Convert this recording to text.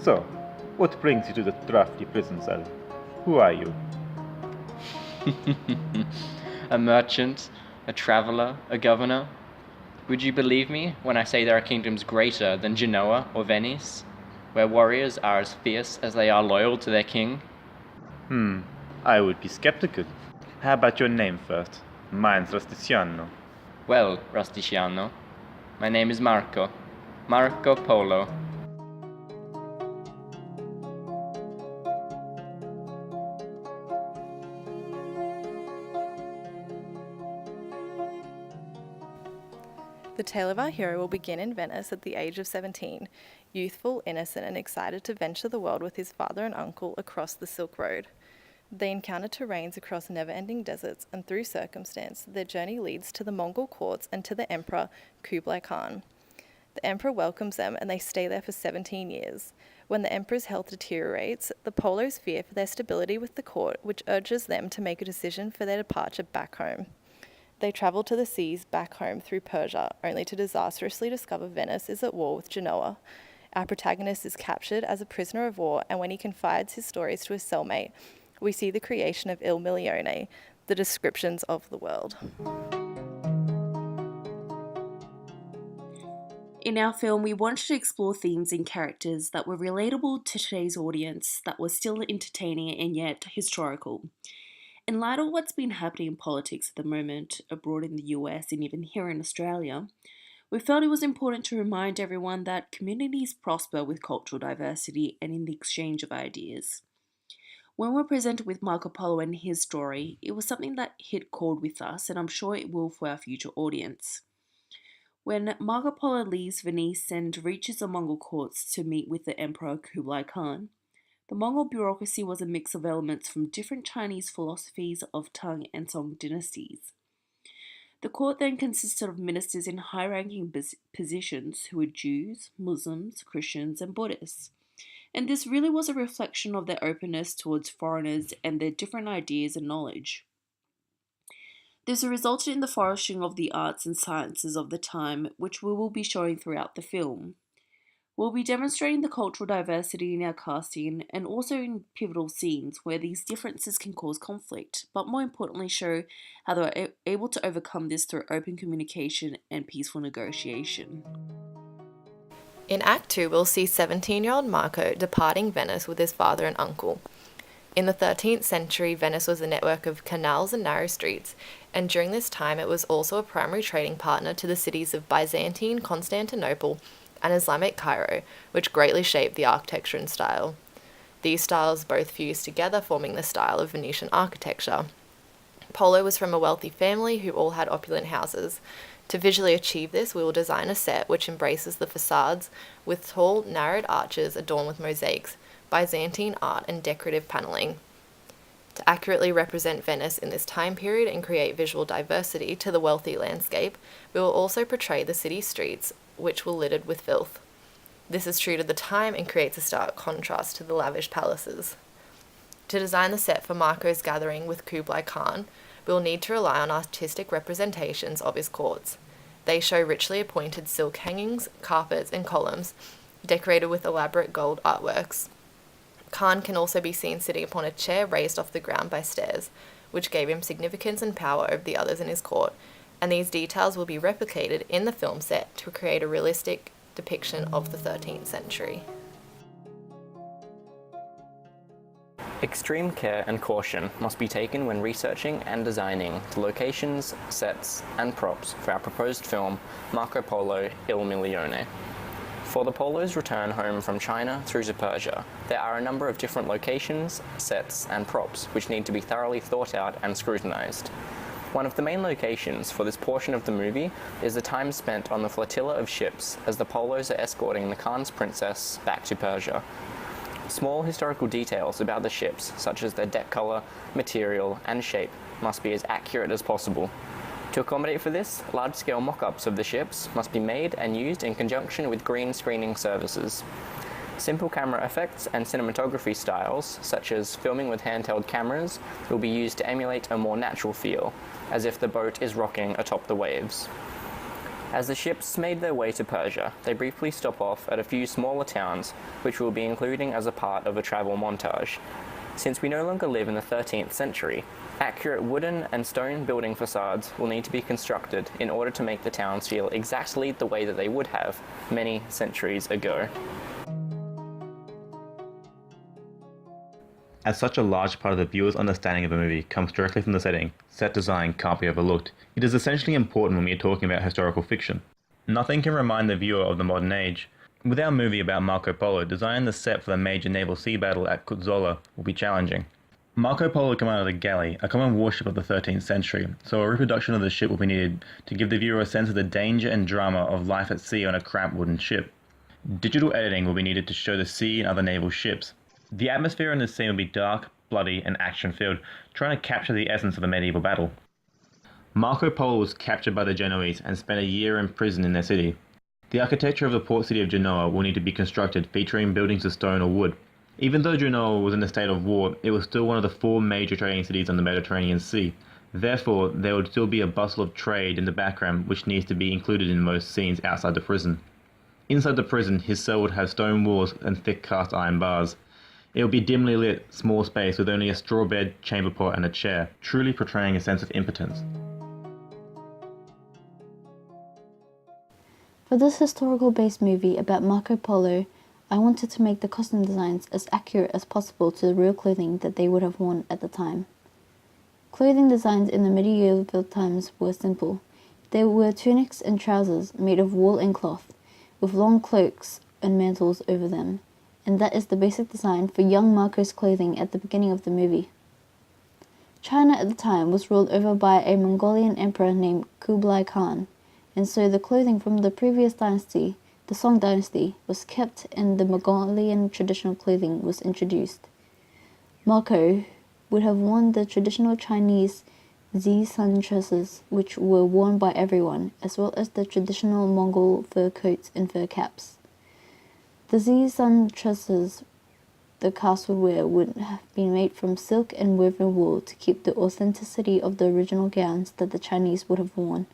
So, what brings you to the drafty prison cell? Who are you? A merchant, a traveller, a governor. Would you believe me when I say there are kingdoms greater than Genoa or Venice, where warriors are as fierce as they are loyal to their king? I would be skeptical. How about your name first? Mine's Rusticiano. Well, Rusticiano, my name is Marco. Marco Polo. The tale of our hero will begin in Venice at the age of 17, youthful, innocent, and excited to venture the world with his father and uncle across the Silk Road. They encounter terrains across never-ending deserts, and through circumstance, their journey leads to the Mongol courts and to the Emperor Kublai Khan. The Emperor welcomes them, and they stay there for 17 years. When the Emperor's health deteriorates, the Polos fear for their stability with the court, which urges them to make a decision for their departure back home. They travel to the seas back home through Persia, only to disastrously discover Venice is at war with Genoa. Our protagonist is captured as a prisoner of war, and when he confides his stories to his cellmate, we see the creation of Il Millione, the descriptions of the world. In our film, we wanted to explore themes and characters that were relatable to today's audience, that were still entertaining and yet historical. In light of what's been happening in politics at the moment, abroad in the US and even here in Australia, we felt it was important to remind everyone that communities prosper with cultural diversity and in the exchange of ideas. When we're presented with Marco Polo and his story, it was something that hit chord with us, and I'm sure it will for our future audience. When Marco Polo leaves Venice and reaches the Mongol courts to meet with the Emperor Kublai Khan, the Mongol bureaucracy was a mix of elements from different Chinese philosophies of Tang and Song dynasties. The court then consisted of ministers in high-ranking positions who were Jews, Muslims, Christians, and Buddhists. And this really was a reflection of their openness towards foreigners and their different ideas and knowledge. This resulted in the flourishing of the arts and sciences of the time, which we will be showing throughout the film. We'll be demonstrating the cultural diversity in our casting and also in pivotal scenes where these differences can cause conflict, but more importantly show how they were able to overcome this through open communication and peaceful negotiation. In Act 2, we'll see 17-year-old Marco departing Venice with his father and uncle. In the 13th century, Venice was a network of canals and narrow streets, and during this time it was also a primary trading partner to the cities of Byzantine Constantinople and Islamic Cairo, which greatly shaped the architecture and style. These styles both fused together, forming the style of Venetian architecture. Polo was from a wealthy family who all had opulent houses. To visually achieve this, we will design a set which embraces the facades with tall, narrowed arches adorned with mosaics, Byzantine art, and decorative paneling. To accurately represent Venice in this time period and create visual diversity to the wealthy landscape, we will also portray the city streets, which were littered with filth. This is true to the time and creates a stark contrast to the lavish palaces. To design the set for Marco's gathering with Kublai Khan, we will need to rely on artistic representations of his courts. They show richly appointed silk hangings, carpets, and columns, decorated with elaborate gold artworks. Khan can also be seen sitting upon a chair raised off the ground by stairs, which gave him significance and power over the others in his court, and these details will be replicated in the film set to create a realistic depiction of the 13th century. Extreme care and caution must be taken when researching and designing the locations, sets, and props for our proposed film, Marco Polo Il Milione. For the Polo's return home from China through to Persia, there are a number of different locations, sets, and props which need to be thoroughly thought out and scrutinized. One of the main locations for this portion of the movie is the time spent on the flotilla of ships as the Polos are escorting the Khan's princess back to Persia. Small historical details about the ships, such as their deck color, material, and shape, must be as accurate as possible. To accommodate for this, large-scale mock-ups of the ships must be made and used in conjunction with green screening services. Simple camera effects and cinematography styles, such as filming with handheld cameras, will be used to emulate a more natural feel, as if the boat is rocking atop the waves. As the ships made their way to Persia, they briefly stop off at a few smaller towns, which we'll be including as a part of a travel montage. Since we no longer live in the 13th century, accurate wooden and stone building facades will need to be constructed in order to make the towns feel exactly the way that they would have many centuries ago. As such a large part of the viewer's understanding of a movie comes directly from the setting, set design can't be overlooked. It is essentially important when we are talking about historical fiction. Nothing can remind the viewer of the modern age. With our movie about Marco Polo, designing the set for the major naval sea battle at Kutzola will be challenging. Marco Polo commanded a galley, a common warship of the 13th century, so a reproduction of the ship will be needed to give the viewer a sense of the danger and drama of life at sea on a cramped wooden ship. Digital editing will be needed to show the sea and other naval ships. The atmosphere in this scene will be dark, bloody, and action-filled, trying to capture the essence of a medieval battle. Marco Polo was captured by the Genoese and spent a year in prison in their city. The architecture of the port city of Genoa will need to be constructed, featuring buildings of stone or wood. Even though Genoa was in a state of war, it was still one of the 4 major trading cities on the Mediterranean Sea. Therefore, there would still be a bustle of trade in the background which needs to be included in most scenes outside the prison. Inside the prison, his cell would have stone walls and thick cast iron bars. It would be dimly lit, small space with only a straw bed, chamber pot and a chair, truly portraying a sense of impotence. For this historical-based movie about Marco Polo, I wanted to make the costume designs as accurate as possible to the real clothing that they would have worn at the time. Clothing designs in the medieval times were simple. There were tunics and trousers made of wool and cloth, with long cloaks and mantles over them, and that is the basic design for young Marco's clothing at the beginning of the movie. China at the time was ruled over by a Mongolian emperor named Kublai Khan, and so the clothing from the previous dynasty, the Song dynasty, was kept and the Mongolian traditional clothing was introduced. Marco would have worn the traditional Chinese Zi-sun dresses, which were worn by everyone, as well as the traditional Mongol fur coats and fur caps. The Zi-sun dresses the cast would wear would have been made from silk and woven wool to keep the authenticity of the original gowns that the Chinese would have worn.